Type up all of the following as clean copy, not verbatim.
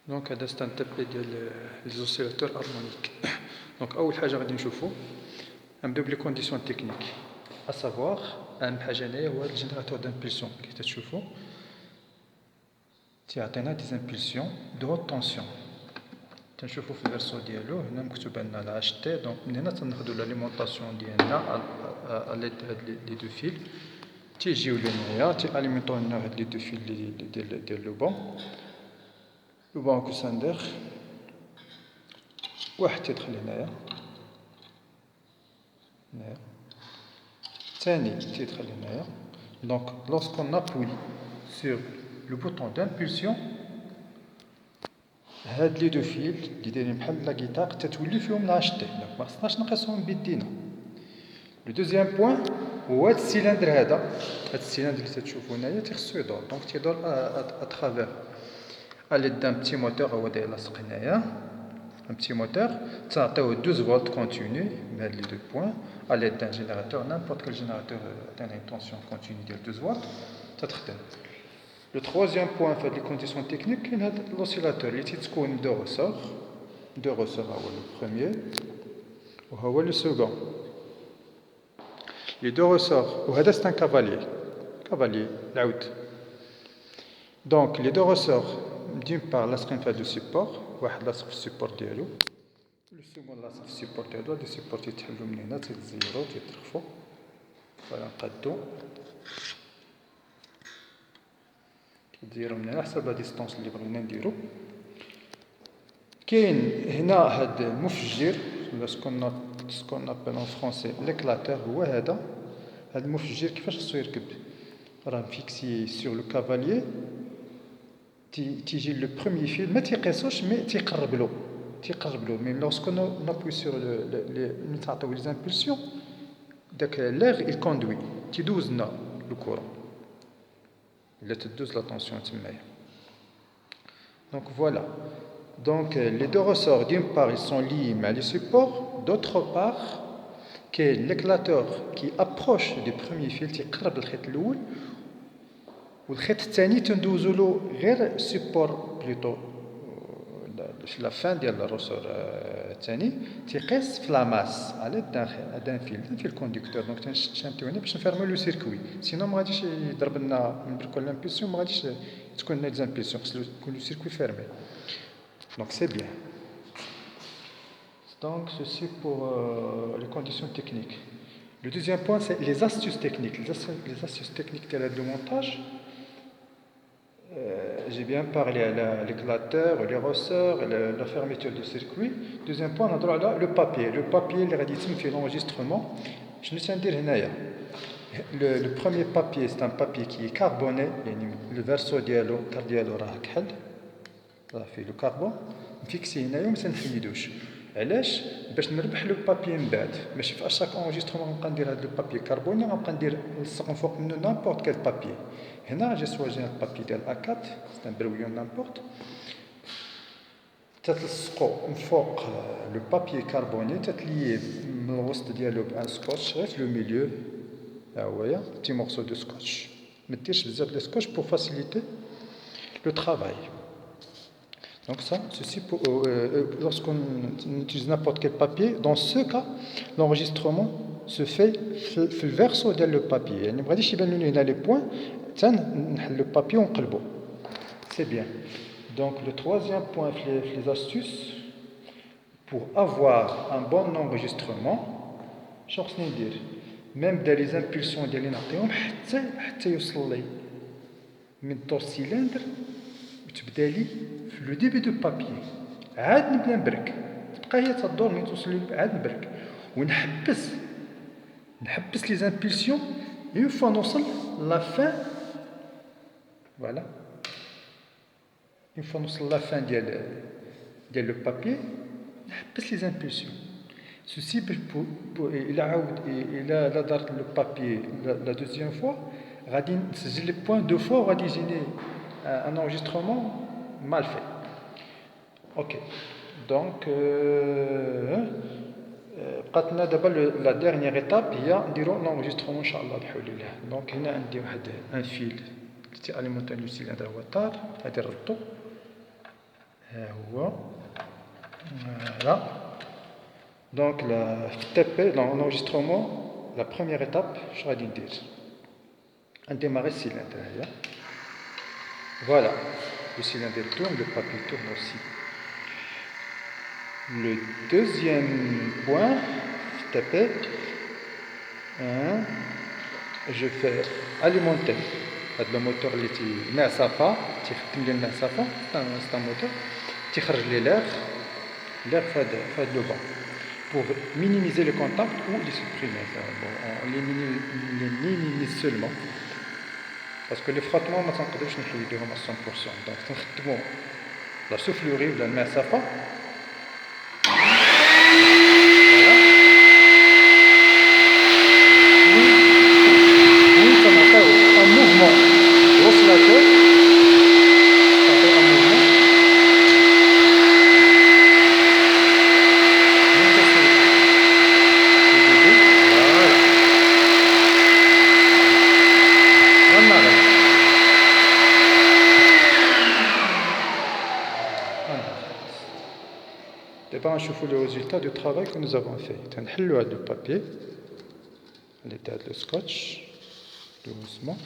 دونك هذا ستانتبلي ديال لي زوسيلاتور هارمونيك. دونك اول حاجه غادي نشوفو نبداو بلي كونديسيون تكنيك اسافوار. اهم حاجه هنايا هو الجينيراتور دامبولسيون كي تشوفوا تيعطينا دي زامبولسيون دو هوت طونسيون. تنشوفوا في الفيرسو ديالو هنا مكتوب عندنا لا اش تي. دونك من هنا تناخذوا لاليمونطاسيون ديالنا على هاد لي دو فيل تيجيو لهنايا تياليمونطو لنا هاد لي دو فيل ديال لو بون. لو بون كو ساندير واحد تيدخل هنايا ثاني تيدخل هنايا. دونك لوسكون ابوي sur le bouton d'impulsion هاد لي دو فيل اللي دايرين بحال لا غيتار تتولي فيهم لا اش تي. دونك ما خصناش نقيسوهم بيدينا. لو دوزيام بوين هو هاد السيلندر هذا. هاد السيلندر اللي تتشوفوا هنايا تيخصو يدور. دونك تيدور اترافير على دام بتي موتور هو داير لاصق هنايا. ان بتي موتور تعطيوه 12 فولت كونتينيو بهاد لي دو بوين على دام جينيراتور نيمبورت كال جينيراتور عندنا اون طونسيون كونتينيو ديال 12 فولت تتخدم. Le troisième point fait les conditions techniques, c'est l'oscillateur. Il y a deux ressorts. Deux ressorts, le premier et le second. Les deux ressorts, c'est un cavalier. Cavalier, l'out. Donc, les deux ressorts, d'une part, là, c'est un support. Là, c'est le support dialo. Le second, là, c'est le support dialo. Le support, c'est 0, c'est 3. Voilà, un cadeau. ديرو من هنا حسب لا ديستونس اللي بغينا نديرو. كاين هنا هاد المفجر ولا سكون ابل ان فرونسي ليكلاتور. هو هذا هاد المفجر كيفاش خصو يركب؟ راه مفيكسي سور لو كافاليي. تيجي لو بروميي فيل ما تيقيسوش مي تيقرب له مي لوسكو نابوي سور ملي تعطيو لي زامبولسيون داك لاغ il كوندوي تيدوزنا لو كورون. Il te l'attention donc voilà. Donc les deux ressorts, d'une part ils sont liés à les supports, d'autre part que l'éclateur qui approche du premier fil qui قرب الخيط الاول والخيط الثاني تندوزو له غير سيبور بلوتو في لا فان ديال الرسور الثاني تيقيس في لاماس على الداخل هذا فيل كوندكتور. دونك تنشامتيو هنا باش نفيرمو لو سيركوي سينو ما غاديش يضرب لنا من بركو لامبولسيون ما غاديش تكون لنا زامبولسيون خص يكون لو سيركوي فيرمي. دونك سي بيان. Donc ceci pour les conditions techniques. Le deuxième point c'est les astuces techniques. Les astuces techniques de montage. J'ai bien parlé à l'éclateur, les ressorts, la fermeture du circuit. Deuxième point, on a là le papier. Le papier, il fait l'enregistrement. Je ne sais pas dire. Le premier papier, c'est un papier qui est carboné. Le verso dialo, cardialo rahkal. Ça fait le carbone. Fixé هنايا وما تنحيدوش. علاش؟ باش نربح لو بابي من بعد. ماشي في اشاك انجسترومون غنبقى ندير هذا لو بابي كربوني غنبقى ندير نلصق من فوق منه نامبورت كال بابي. هنا جي سواجي البابي ديال A4 سي ان برويون نامبورت تتلصقو من فوق لو بابي كربوني تتليه من الوسط ديالو بان سكوتش غير في لو ميليو. ها هويا بتي مورسو دو سكوتش. ما ديرش بزاف ديال السكوتش بور فاسيليتي لو ترافاي. Donc ça, ceci pour, lorsqu'on utilise n'importe quel papier, dans ce cas, l'enregistrement se fait le verso de le papier. يعني ما غاديش يبان لنا هنا les points تنحل le papier ونقلبو. C'est bien. Donc le troisième point les astuces pour avoir un bon enregistrement, شنو خصني ندير؟ même dans les impulsions ديالي نعطيهم حتى يوصل لي من طور السيلندر وتبدا لي في لو ديبي دو بابي. عاد نبدا نبرك تبقى هي تدور من توصل لي عاد نبرك ونحبس لي زامبولسيون اون فوا نوصل لا فان. فوالا اون فوا نوصل لا فان ديال لو بابي نحبس لي زامبولسيون. سوسي الى عاود الى دارت لو بابي لا دوزيام فوا غادي نسجل لي بوين دو فوا وغادي يجيني un enregistrement mal fait. Ok. Donc, la dernière étape هي نديرو l'enregistrement إن شاء الله بحول الله. Donc هنا عندي واحد un fil qui alimente le cylindre water. هادي نردو Voilà. Donc, dans l'enregistrement, la première étape, je vais dire, démarrer le cylindre. Voilà, le cylindre tourne, le papier tourne aussi. Le deuxième point, je fais alimenter le moteur qui est SAFA, c'est un moteur qui charge l'air fait le vent pour minimiser le contact ou les supprimer. On les minimise seulement parce que le frottement, on ne peut pas le à 100%. Donc, la soufflerie de la SAFA. D'abord, on chauffe le résultat du travail que nous avons fait. On enlève le papier, l'état de scotch, doucement.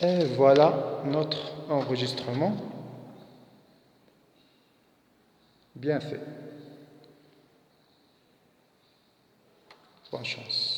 Et voilà notre enregistrement bien fait. Bonne chance.